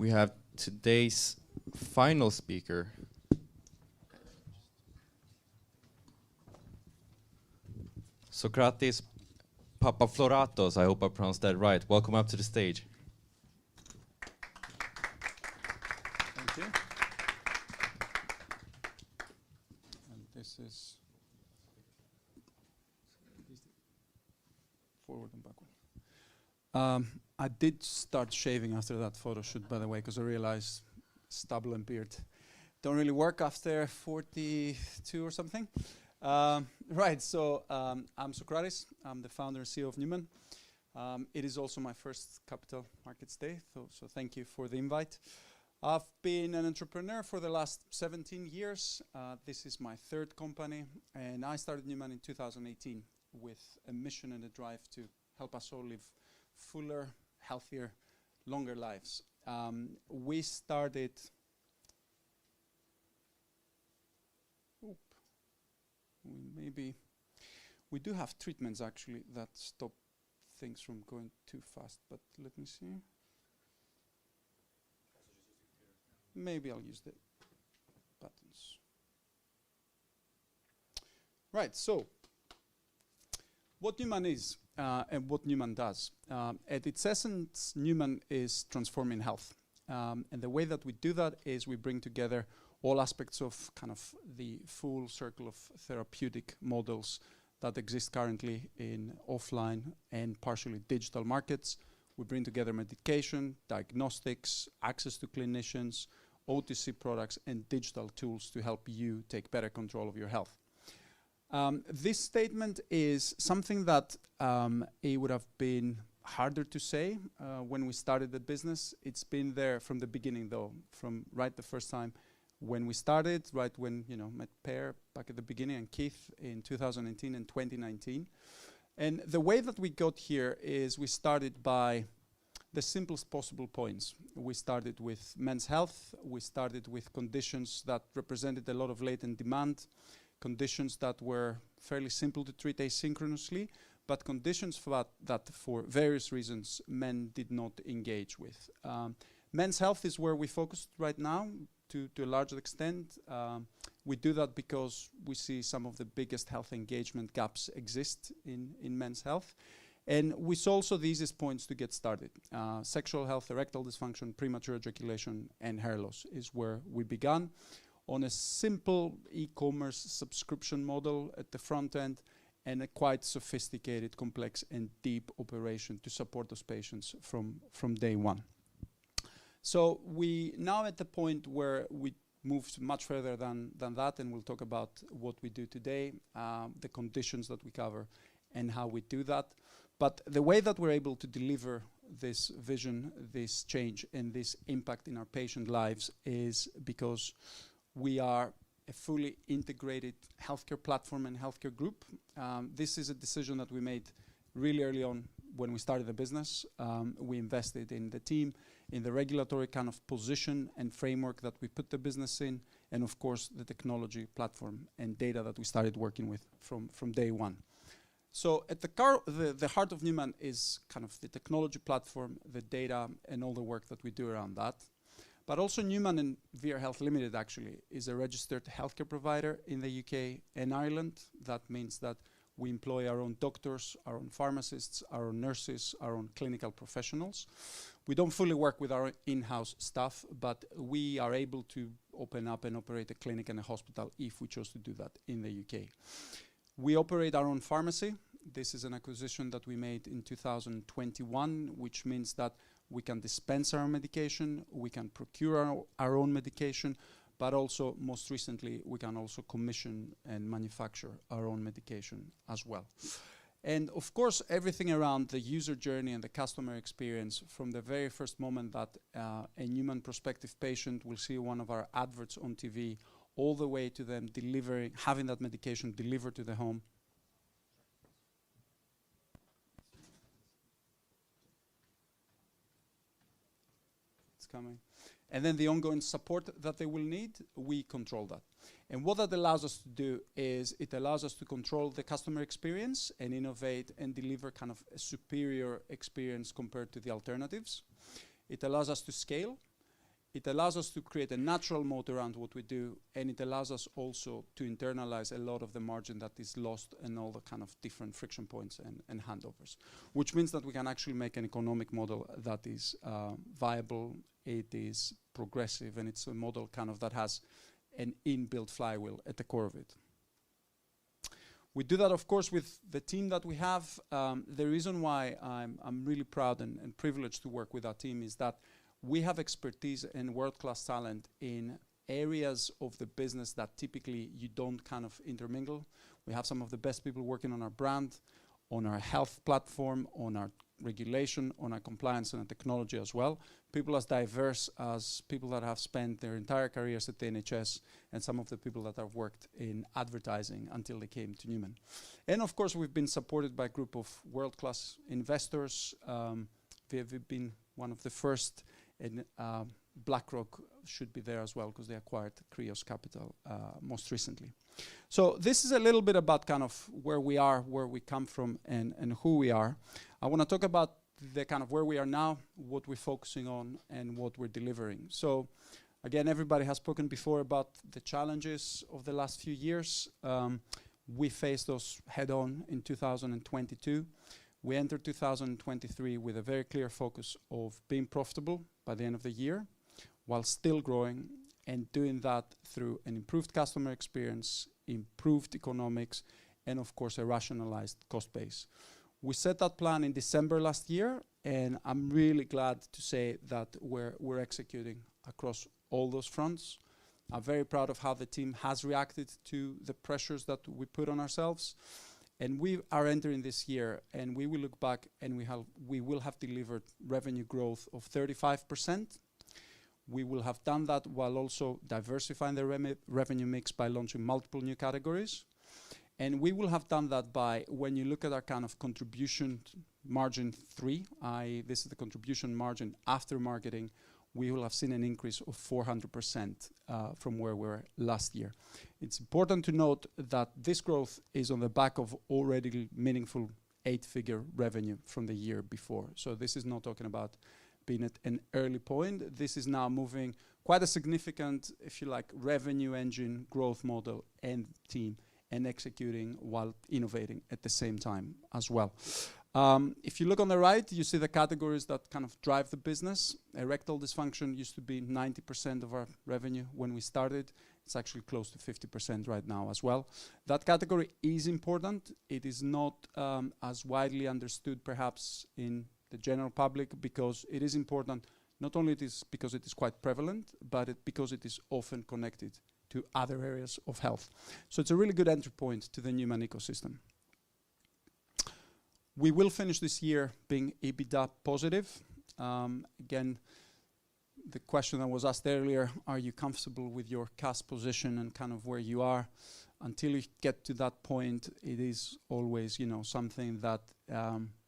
We have today's final speaker. Socrates Papafloratos, I hope I pronounced that right. Welcome up to the stage. Thank you. And this is forward and backward. I did start shaving after that photo shoot, by the way, because I realized stubble and beard don't really work after 42 or something. Right, so I'm Socrates. I'm the founder and CEO of Numan. It is also my first Capital Markets Day, so thank you for the invite. I've been an entrepreneur for the last 17 years. This is my third company, and I started Numan in 2018 with a mission and a drive to help us all live fuller, healthier, longer lives. We started... We do have treatments actually that stop things from going too fast, but let me see. Maybe I'll use the buttons. Right, so what Numan is and what Numan does. At its essence, Numan is transforming health. And the way that we do that is we bring together all aspects of kind of the full circle of therapeutic models that exist currently in offline and partially digital markets. We bring together medication, diagnostics, access to clinicians, OTC products, and digital tools to help you take better control of your health. This statement is something that it would have been harder to say when we started the business. It's been there from the beginning, though, from right the first time when we started, right when met Per back at the beginning and Keith in 2018 and 2019. And the way that we got here is we started by the simplest possible points. We started with men's health. We started with conditions that represented a lot of latent demand, conditions that were fairly simple to treat asynchronously, but conditions that for various reasons men did not engage with. Men's health is where we focused right now to a large extent. We do that because we see some of the biggest health engagement gaps exist in men's health. And we saw also the easiest points to get started. Sexual health, erectile dysfunction, premature ejaculation, and hair loss is where we began on a simple e-commerce subscription model at the front end and a quite sophisticated, complex, and deep operation to support those patients from day one. So we now at the point where we moved much further than that, and we'll talk about what we do today, the conditions that we cover, and how we do that. But the way that we're able to deliver this vision, this change, and this impact in our patient lives is because we are a fully integrated healthcare platform and healthcare group. This is a decision that we made really early on when we started the business. We invested in the team, in the regulatory kind of position and framework that we put the business in, and of course the technology platform and data that we started working with from day one. So at the heart of Numan is kind of the technology platform, the data, and all the work that we do around that. But also Numan and VR Health Limited actually is a registered healthcare provider in the UK and Ireland. That means that we employ our own doctors, our own pharmacists, our own nurses, our own clinical professionals. We don't fully work with our in-house staff, but we are able to open up and operate a clinic and a hospital if we chose to do that in the UK. We operate our own pharmacy. This is an acquisition that we made in 2021, which means that we can dispense our own medication, we can procure our own medication, but also, most recently, we can also commission and manufacture our own medication as well. And of course, everything around the user journey and the customer experience from the very first moment that a Numan prospective patient will see one of our adverts on TV, all the way to them having that medication delivered to the home. It's coming. And then the ongoing support that they will need, we control that. And what that allows us to do is it allows us to control the customer experience and innovate and deliver kind of a superior experience compared to the alternatives. It allows us to scale. It allows us to create a natural moat around what we do, and it allows us also to internalize a lot of the margin that is lost and all the kind of different friction points and handovers, which means that we can actually make an economic model that is viable, it is progressive, and it's a model kind of that has an inbuilt flywheel at the core of it. We do that, of course, with the team that we have. The reason why I'm really proud and privileged to work with our team is that we have expertise and world-class talent in areas of the business that typically you don't kind of intermingle. We have some of the best people working on our brand, on our health platform, on our regulation, on our compliance and our technology as well. People as diverse as people that have spent their entire careers at the NHS, and some of the people that have worked in advertising until they came to Numan. And of course, we've been supported by a group of world-class investors. We've been one of the first, and BlackRock should be there as well because they acquired Krios Capital most recently. So this is a little bit about kind of where we are, where we come from, and who we are. I want to talk about the kind of where we are now, what we're focusing on, and what we're delivering. So again, everybody has spoken before about the challenges of the last few years. We faced those head on in 2022. We entered 2023 with a very clear focus of being profitable by the end of the year, while still growing, and doing that through an improved customer experience, improved economics, and of course a rationalized cost base. We set that plan in December last year, and I'm really glad to say that we're executing across all those fronts. I'm very proud of how the team has reacted to the pressures that we put on ourselves. And we are entering this year, and we will look back, and we will have delivered revenue growth of 35%. We will have done that while also diversifying the revenue mix by launching multiple new categories. And we will have done that by, when you look at our kind of contribution margin 3, this is the contribution margin after marketing, we will have seen an increase of 400% from where we were last year. It's important to note that this growth is on the back of already meaningful 8-figure revenue from the year before. So this is not talking about being at an early point. This is now moving quite a significant, if you like, revenue engine growth model and team, and executing while innovating at the same time as well. If you look on the right, you see the categories that kind of drive the business. Erectile dysfunction used to be 90% of our revenue when we started. It's actually close to 50% right now as well. That category is important. It is not as widely understood perhaps in the general public, because it is important. Not only it is because it is quite prevalent, but because it is often connected to other areas of health. So it's a really good entry point to the Numan ecosystem. We will finish this year being EBITDA positive. Again, the question that was asked earlier, are you comfortable with your cash position and kind of where you are? Until you get to that point, it is always, something that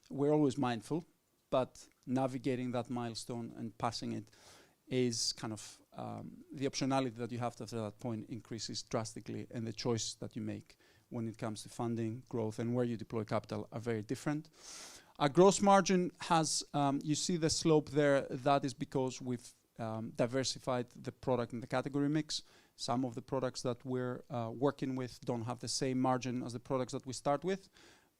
we're always mindful, but navigating that milestone and passing it is kind of the optionality that you have after that point increases drastically, and the choice that you make when it comes to funding, growth, and where you deploy capital are very different. Our gross margin has, you see the slope there, that is because we've diversified the product and the category mix. Some of the products that we're working with don't have the same margin as the products that we start with,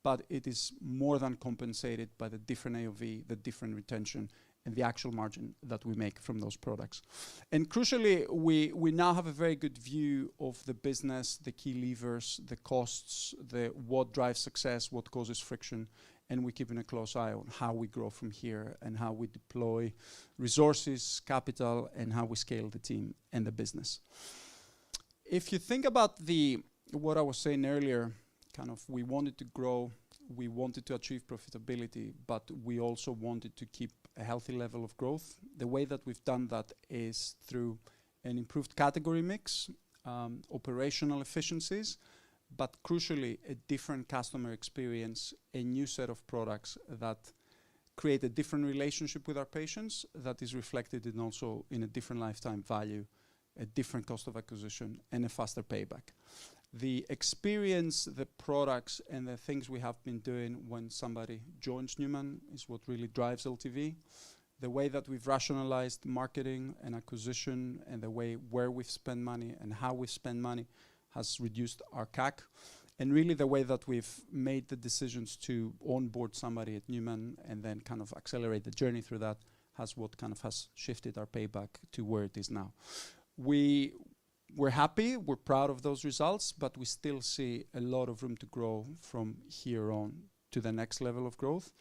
but it is more than compensated by the different AOV, the different retention, and the actual margin that we make from those products. And crucially, we now have a very good view of the business, the key levers, the costs, what drives success, what causes friction, and we're keeping a close eye on how we grow from here and how we deploy resources, capital, and how we scale the team and the business. If you think about what I was saying earlier, kind of we wanted to grow, we wanted to achieve profitability, but we also wanted to keep a healthy level of growth. The way that we've done that is through an improved category mix, operational efficiencies, but crucially a different customer experience, a new set of products that create a different relationship with our patients that is reflected in also in a different lifetime value, a different cost of acquisition, and a faster payback. The experience, the products, and the things we have been doing when somebody joins Numan is what really drives LTV. The way that we've rationalized marketing and acquisition and the way where we've spent money and how we spend money has reduced our CAC. And really the way that we've made the decisions to onboard somebody at Numan and then kind of accelerate the journey through that has shifted our payback to where it is now. We're happy, we're proud of those results, but we still see a lot of room to grow from here on to the next level of growth.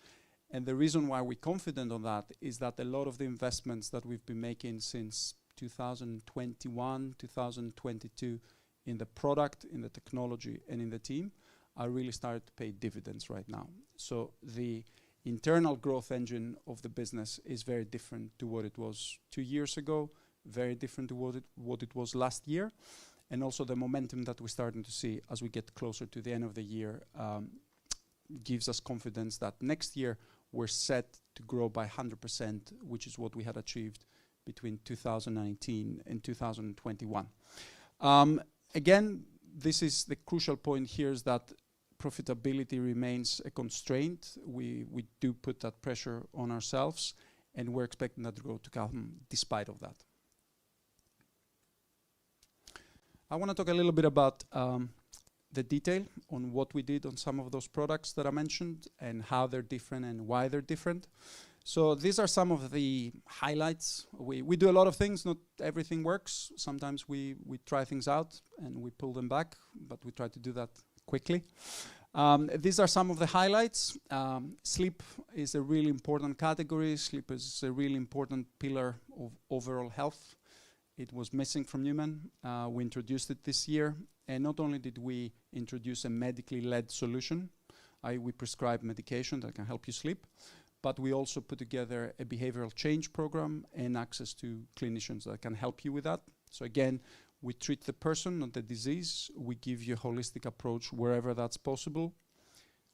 And the reason why we're confident on that is that a lot of the investments that we've been making since 2021, 2022 in the product, in the technology, and in the team are really starting to pay dividends right now. So the internal growth engine of the business is very different to what it was 2 years ago, very different to what it was last year. And also the momentum that we're starting to see as we get closer to the end of the year gives us confidence that next year we're set to grow by 100%, which is what we had achieved between 2019 and 2021. Again, this is the crucial point here, is that profitability remains a constraint. We do put that pressure on ourselves, and we're expecting that growth to come despite of that. I want to talk a little bit about the detail on what we did on some of those products that I mentioned and how they're different and why they're different. So these are some of the highlights. We do a lot of things, not everything works. Sometimes we try things out and we pull them back, but we try to do that quickly. These are some of the highlights. Sleep is a really important category. Sleep is a really important pillar of overall health. It was missing from Numan. We introduced it this year. And not only did we introduce a medically led solution, we prescribe medication that can help you sleep, but we also put together a behavioral change program and access to clinicians that can help you with that. So again, we treat the person, not the disease. We give you a holistic approach wherever that's possible.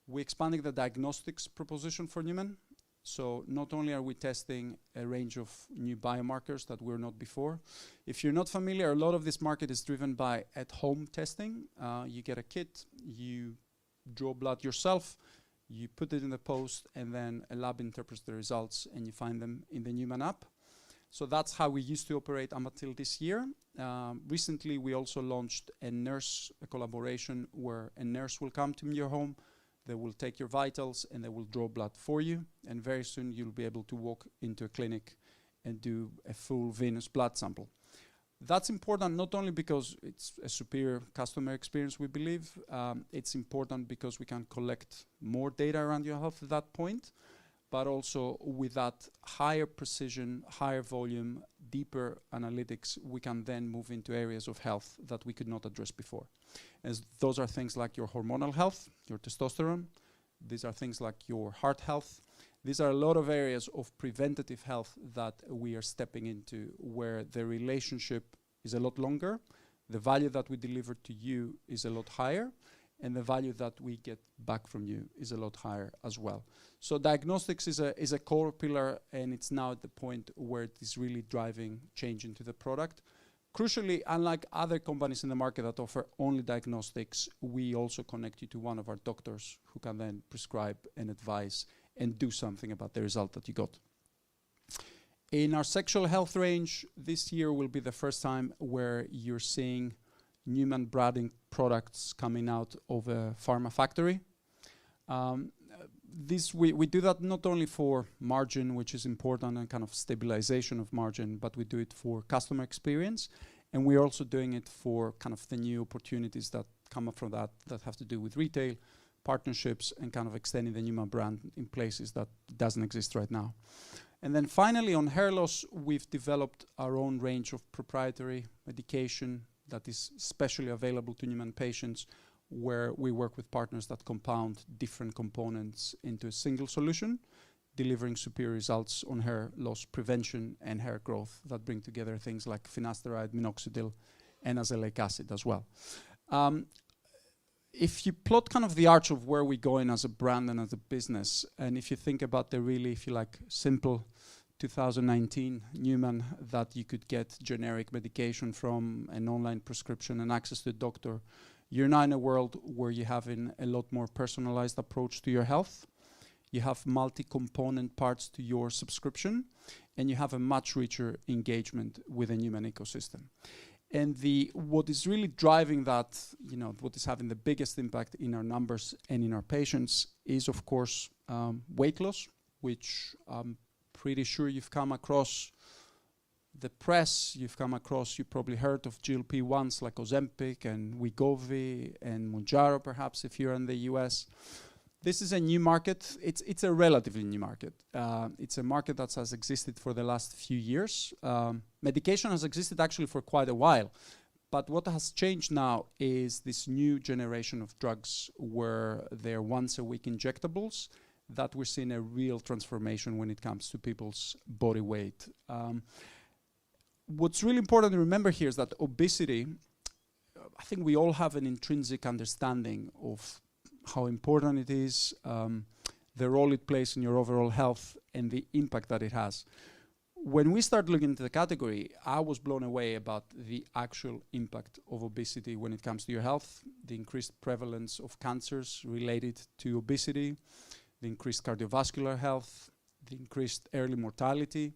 We're expanding the diagnostics proposition for Numan. So not only are we testing a range of new biomarkers that were not before. If you're not familiar, a lot of this market is driven by at-home testing. You get a kit, you draw blood yourself, you put it in the post, and then a lab interprets the results and you find them in the Numan app. So that's how we used to operate up until this year. Recently, we also launched a collaboration where a nurse will come to your home. They will take your vitals and they will draw blood for you. And very soon you'll be able to walk into a clinic and do a full venous blood sample. That's important not only because it's a superior customer experience, we believe. It's important because we can collect more data around your health at that point, but also with that higher precision, higher volume, deeper analytics, we can then move into areas of health that we could not address before. As those are things like your hormonal health, your testosterone. These are things like your heart health. These are a lot of areas of preventative health that we are stepping into, where the relationship is a lot longer, the value that we deliver to you is a lot higher, and the value that we get back from you is a lot higher as well. So diagnostics is a core pillar, and it's now at the point where it is really driving change into the product. Crucially, unlike other companies in the market that offer only diagnostics, we also connect you to one of our doctors who can then prescribe and advise and do something about the result that you got. In our sexual health range, this year will be the first time where you're seeing Numan branding products coming out of a pharma factory. We do that not only for margin, which is important, and kind of stabilization of margin, but we do it for customer experience. And we're also doing it for kind of the new opportunities that come up from that have to do with retail, partnerships, and kind of extending the Numan brand in places that doesn't exist right now. And then finally, on hair loss, we've developed our own range of proprietary medication that is specially available to Numan patients, where we work with partners that compound different components into a single solution, delivering superior results on hair loss prevention and hair growth that bring together things like finasteride, minoxidil, and azelaic acid as well. If you plot kind of the arch of where we're going as a brand and as a business, and if you think about the really, if you like, simple 2019 Numan that you could get generic medication from, an online prescription and access to a doctor, you're now in a world where you're having a lot more personalized approach to your health. you have multi-component parts to your subscription, and you have a much richer engagement with the Numan ecosystem. And what is really driving that, what is having the biggest impact in our numbers and in our patients is, of course, weight loss, which I'm pretty sure you've come across the press, you've probably heard of GLP-1s like Ozempic and Wegovy and Mounjaro, perhaps, if you're in the US. This is a new market. It's a relatively new market. It's a market that has existed for the last few years. Medication has existed actually for quite a while. But what has changed now is this new generation of drugs where they're once-a-week injectables that we're seeing a real transformation when it comes to people's body weight. What's really important to remember here is that obesity, I think we all have an intrinsic understanding of how important it is, the role it plays in your overall health, and the impact that it has. When we start looking into the category, I was blown away about the actual impact of obesity when it comes to your health, the increased prevalence of cancers related to obesity, the increased cardiovascular health, the increased early mortality,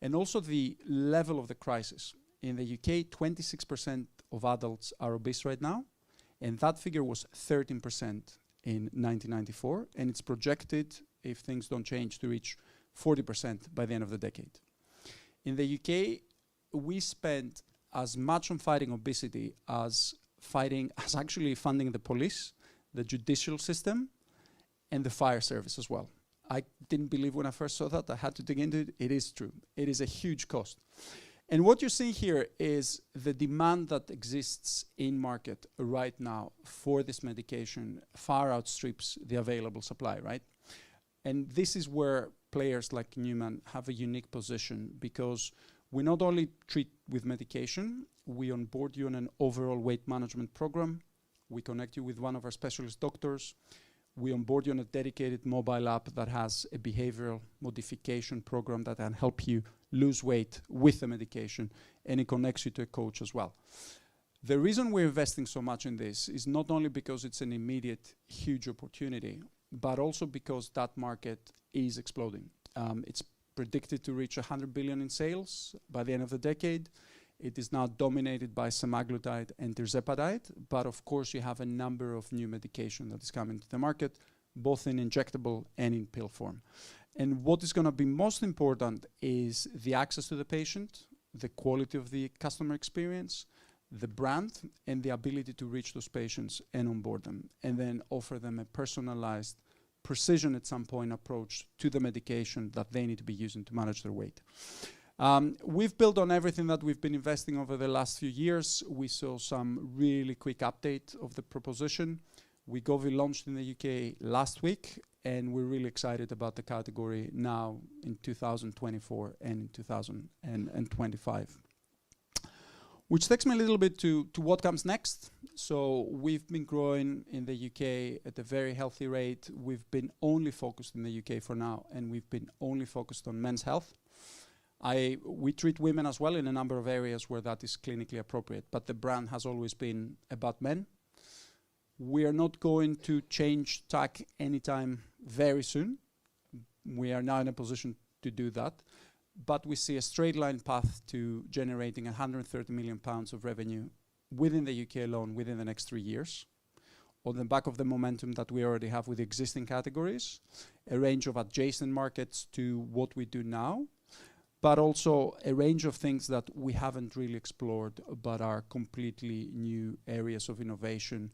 and also the level of the crisis. In the UK, 26% of adults are obese right now, and that figure was 13% in 1994, and it's projected, if things don't change, to reach 40% by the end of the decade. In the UK, we spent as much on fighting obesity as actually funding the police, the judicial system, and the fire service as well. I didn't believe when I first saw that. I had to dig into it. It is true. It is a huge cost. And what you're seeing here is the demand that exists in market right now for this medication far outstrips the available supply, right? And this is where players like Numan have a unique position, because we not only treat with medication, we onboard you on an overall weight management program. We connect you with one of our specialist doctors. We onboard you on a dedicated mobile app that has a behavioral modification program that can help you lose weight with the medication, and it connects you to a coach as well. The reason we're investing so much in this is not only because it's an immediate huge opportunity, but also because that market is exploding. It's predicted to reach 100 billion in sales by the end of the decade. It is now dominated by semaglutide and tirzepatide, but of course you have a number of new medication that is coming to the market, both in injectable and in pill form. And what is going to be most important is the access to the patient, the quality of the customer experience, the brand, and the ability to reach those patients and onboard them, and then offer them a personalized, precision at some point approach to the medication that they need to be using to manage their weight. We've built on everything that we've been investing over the last few years. We saw some really quick update of the proposition. Wegovy launched in the UK last week, and we're really excited about the category now in 2024 and in 2025. Which takes me a little bit to what comes next. So we've been growing in the UK at a very healthy rate. We've been only focused in the UK for now, and we've been only focused on men's health. We treat women as well in a number of areas where that is clinically appropriate, but the brand has always been about men. We are not going to change tack anytime very soon. We are now in a position to do that, but we see a straight line path to generating 130 million pounds of revenue within the UK alone within the next 3 years, on the back of the momentum that we already have with existing categories, a range of adjacent markets to what we do now, but also a range of things that we haven't really explored but are completely new areas of innovation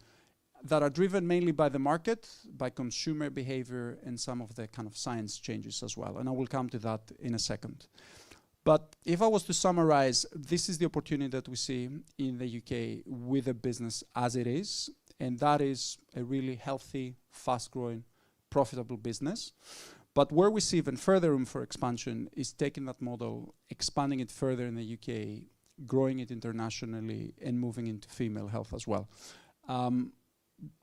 that are driven mainly by the market, by consumer behavior, and some of the kind of science changes as well. And I will come to that in a second. But if I was to summarize, this is the opportunity that we see in the UK with a business as it is, and that is a really healthy, fast-growing, profitable business. But where we see even further room for expansion is taking that model, expanding it further in the UK, growing it internationally, and moving into female health as well.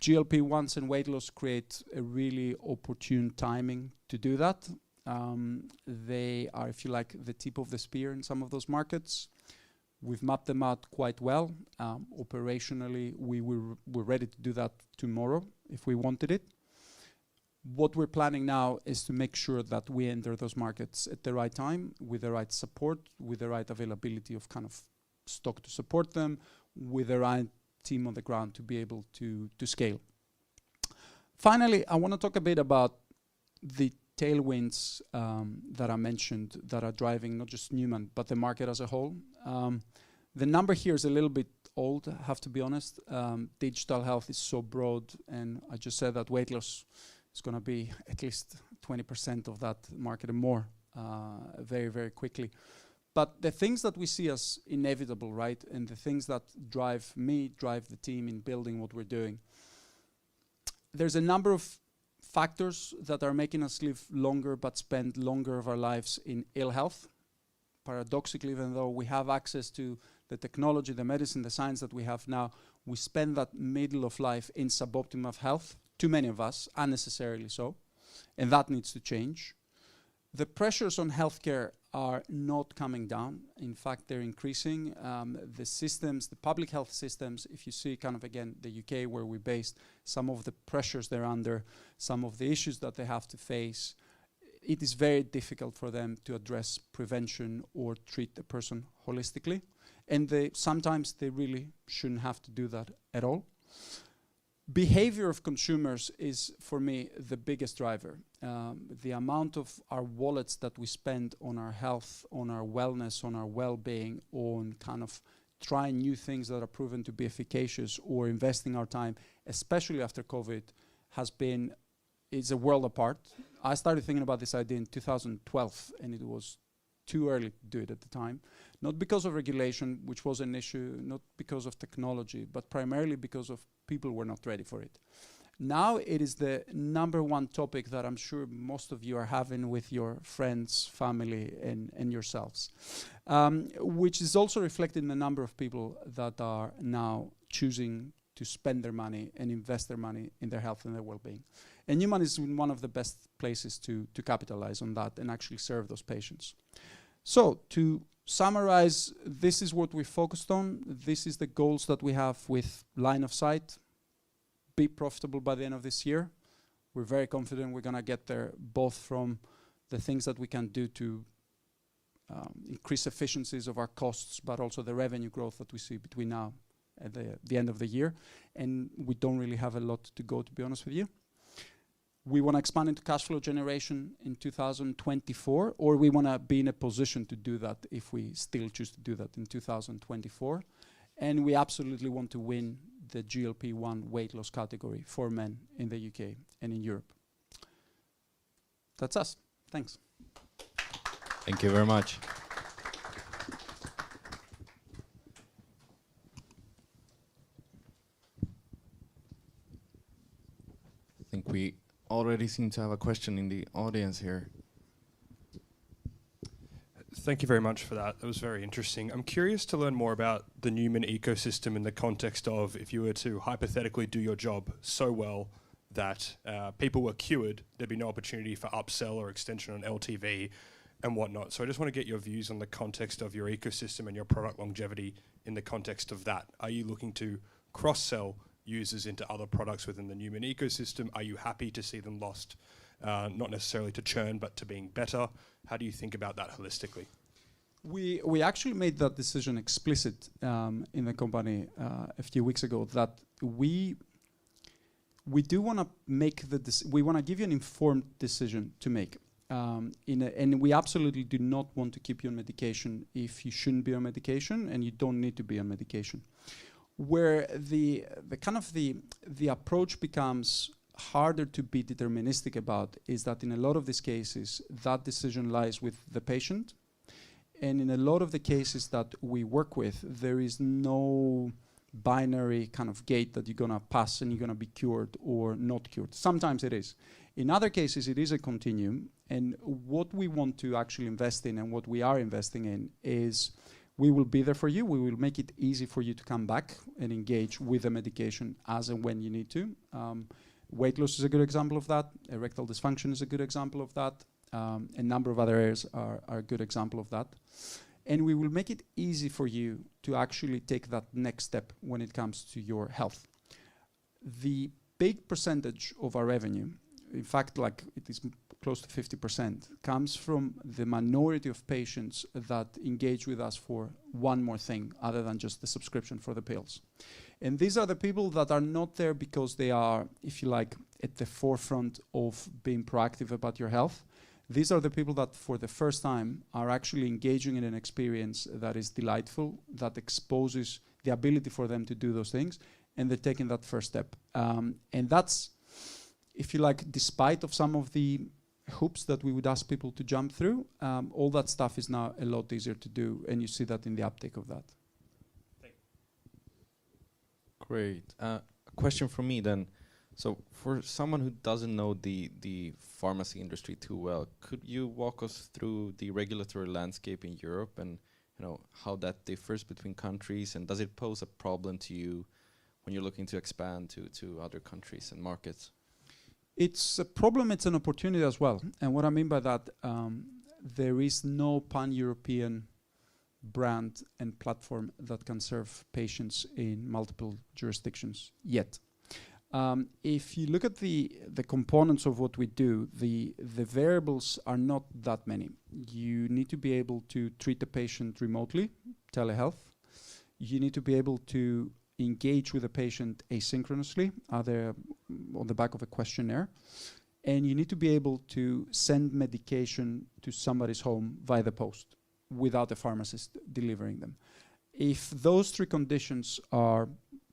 GLP-1s and weight loss create a really opportune timing to do that. They are, if you like, the tip of the spear in some of those markets. We've mapped them out quite well. Operationally, we're ready to do that tomorrow if we wanted it. What we're planning now is to make sure that we enter those markets at the right time, with the right support, with the right availability of kind of stock to support them, with the right team on the ground to be able to scale. Finally, I want to talk a bit about the tailwinds that I mentioned that are driving not just Numan, but the market as a whole. The number here is a little bit old, I have to be honest. Digital health is so broad, and I just said that weight loss is going to be at least 20% of that market and more very, very quickly. But the things that we see as inevitable, right, and the things that drive me, drive the team in building what we're doing, there's a number of factors that are making us live longer but spend longer of our lives in ill health. Paradoxically, even though we have access to the technology, the medicine, the science that we have now, we spend that middle of life in suboptimal of health, too many of us, unnecessarily so, and that needs to change. The pressures on healthcare are not coming down. In fact, they're increasing. The systems, the public health systems, if you see kind of, again, the UK where we're based, some of the pressures they're under, some of the issues that they have to face, it is very difficult for them to address prevention or treat the person holistically. And sometimes they really shouldn't have to do that at all. Behavior of consumers is, for me, the biggest driver. The amount of our wallets that we spend on our health, on our wellness, on our well-being, on kind of trying new things that are proven to be efficacious, or investing our time, especially after COVID, is a world apart. I started thinking about this idea in 2012, and it was too early to do it at the time. Not because of regulation, which was an issue, not because of technology, but primarily because of people were not ready for it. Now it is the number one topic that I'm sure most of you are having with your friends, family, and yourselves, which is also reflected in the number of people that are now choosing to spend their money and invest their money in their health and their well-being. And Numan is one of the best places to capitalize on that and actually serve those patients. So to summarize, this is what we focused on. This is the goals that we have with line of sight. Be profitable by the end of this year. We're very confident we're going to get there, both from the things that we can do to increase efficiencies of our costs, but also the revenue growth that we see between now and the end of the year. And we don't really have a lot to go, to be honest with you. We want to expand into cash flow generation in 2024, or we want to be in a position to do that if we still choose to do that in 2024. And we absolutely want to win the GLP-1 weight loss category for men in the UK and in Europe. That's us. Thanks. Thank you very much. I think we already seem to have a question in the audience here. Thank you very much for that. That was very interesting. I'm curious to learn more about the Numan ecosystem in the context of, if you were to hypothetically do your job so well that people were cured, there'd be no opportunity for upsell or extension on LTV and whatnot. So I just want to get your views on the context of your ecosystem and your product longevity in the context of that. Are you looking to cross-sell users into other products within the Numan ecosystem? Are you happy to see them lost, not necessarily to churn, but to being better? How do you think about that holistically? We actually made that decision explicit in the company a few weeks ago, that we do want to make we want to give you an informed decision to make. And we absolutely do not want to keep you on medication if you shouldn't be on medication and you don't need to be on medication. Where the approach becomes harder to be deterministic about is that in a lot of these cases, that decision lies with the patient. And in a lot of the cases that we work with, there is no binary kind of gate that you're going to pass and you're going to be cured or not cured. Sometimes it is. In other cases, it is a continuum. And what we want to actually invest in, and what we are investing in, is we will be there for you. We will make it easy for you to come back and engage with the medication as and when you need to. Weight loss is a good example of that. Erectile dysfunction is a good example of that. A number of other areas are a good example of that. And we will make it easy for you to actually take that next step when it comes to your health. The big percentage of our revenue, in fact, like it is close to 50%, comes from the minority of patients that engage with us for one more thing other than just the subscription for the pills. And these are the people that are not there because they are, if you like, at the forefront of being proactive about your health. These are the people that for the first time are actually engaging in an experience that is delightful, that exposes the ability for them to do those things, and they're taking that first step. And that's, if you like, despite of some of the hoops that we would ask people to jump through, all that stuff is now a lot easier to do, and you see that in the uptake of that. Great. A question from me then. So for someone who doesn't know the pharmacy industry too well, could you walk us through the regulatory landscape in Europe and how that differs between countries, and does it pose a problem to you when you're looking to expand to other countries and markets? It's a problem, it's an opportunity as well. And what I mean by that, there is no pan-European brand and platform that can serve patients in multiple jurisdictions yet. If you look at the components of what we do, the variables are not that many. You need to be able to treat the patient remotely, telehealth. You need to be able to engage with the patient asynchronously, either on the back of a questionnaire. And you need to be able to send medication to somebody's home via the post without a pharmacist delivering them. If those three conditions are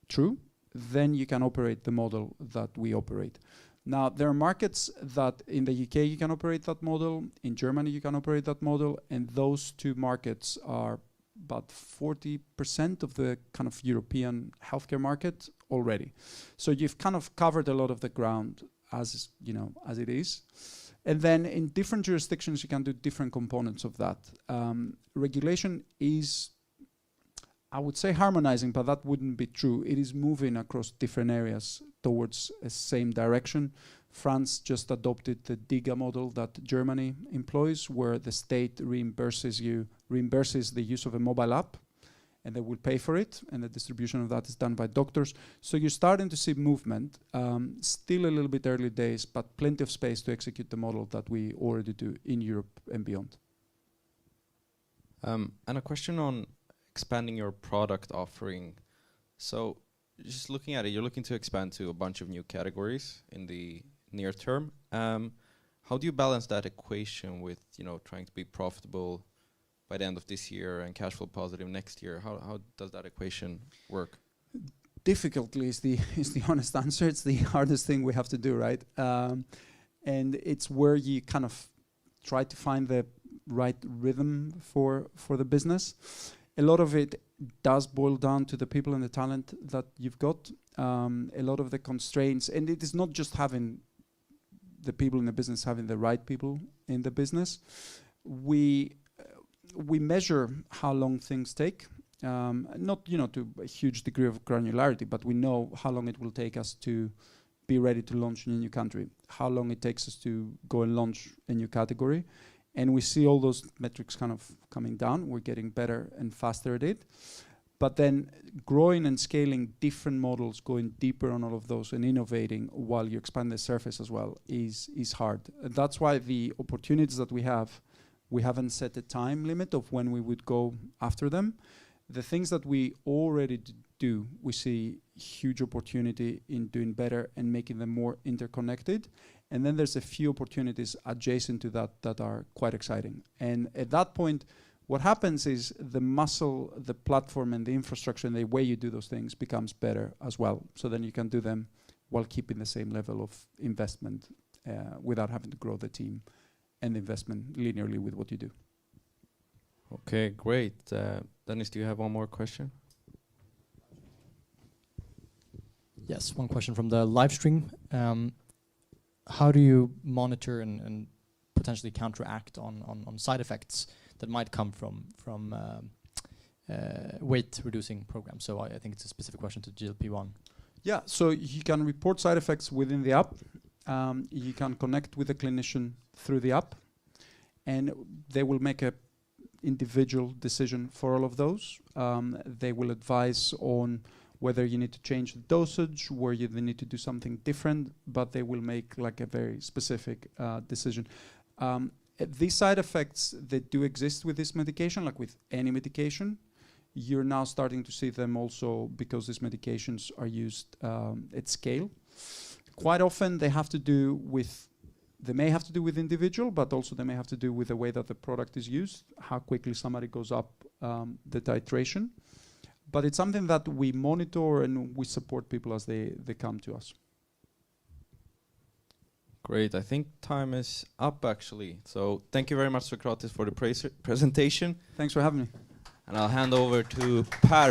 true, then you can operate the model that we operate. Now, there are markets that in the UK you can operate that model, in Germany you can operate that model, and those two markets are about 40% of the kind of European healthcare market already. So you've kind of covered a lot of the ground as it is. And then in different jurisdictions you can do different components of that. Regulation is, I would say, harmonizing, but that wouldn't be true. It is moving across different areas towards a same direction. France just adopted the DIGA model that Germany employs, where the state reimburses the use of a mobile app, and they will pay for it, and the distribution of that is done by doctors. So you're starting to see movement, still a little bit early days, but plenty of space to execute the model that we already do in Europe and beyond. And a question on expanding your product offering. So just looking at it, you're looking to expand to a bunch of new categories in the near term. How do you balance that equation with trying to be profitable by the end of this year and cash flow positive next year? How does that equation work? Difficultly is the honest answer. It's the hardest thing we have to do, right? And it's where you kind of try to find the right rhythm for the business. A lot of it does boil down to the people and the talent that you've got. A lot of the constraints, and it is not just having the people in the business, having the right people in the business. We measure how long things take, not to a huge degree of granularity, but we know how long it will take us to be ready to launch in a new country, how long it takes us to go and launch a new category. And we see all those metrics kind of coming down. We're getting better and faster at it. But then growing and scaling different models, going deeper on all of those and innovating while you expand the surface as well is hard. And that's why the opportunities that we haven't set a time limit of when we would go after them. The things that we already do, we see huge opportunity in doing better and making them more interconnected. And then there's a few opportunities adjacent to that are quite exciting. And at that point, what happens is the muscle, the platform, and the infrastructure and the way you do those things becomes better as well. So then you can do them while keeping the same level of investment without having to grow the team and the investment linearly with what you do. Okay, great. Dennis, do you have one more question? Yes, one question from the live stream. How do you monitor and potentially counteract on side effects that might come from weight reducing programs? So I think it's a specific question to GLP-1. Yeah, so you can report side effects within the app. You can connect with a clinician through the app, and they will make a individual decision for all of those. They will advise on whether you need to change the dosage, where they need to do something different, but they will make like a very specific decision. These side effects that do exist with this medication, like with any medication, you're now starting to see them also because these medications are used at scale. Quite often they may have to do with individual, but also they may have to do with the way that the product is used, how quickly somebody goes up the titration. But it's something that we monitor and we support people as they come to us. Great. I think time is up, actually. So thank you very much, Socrates, for the presentation. Thanks for having me. And I'll hand over to Per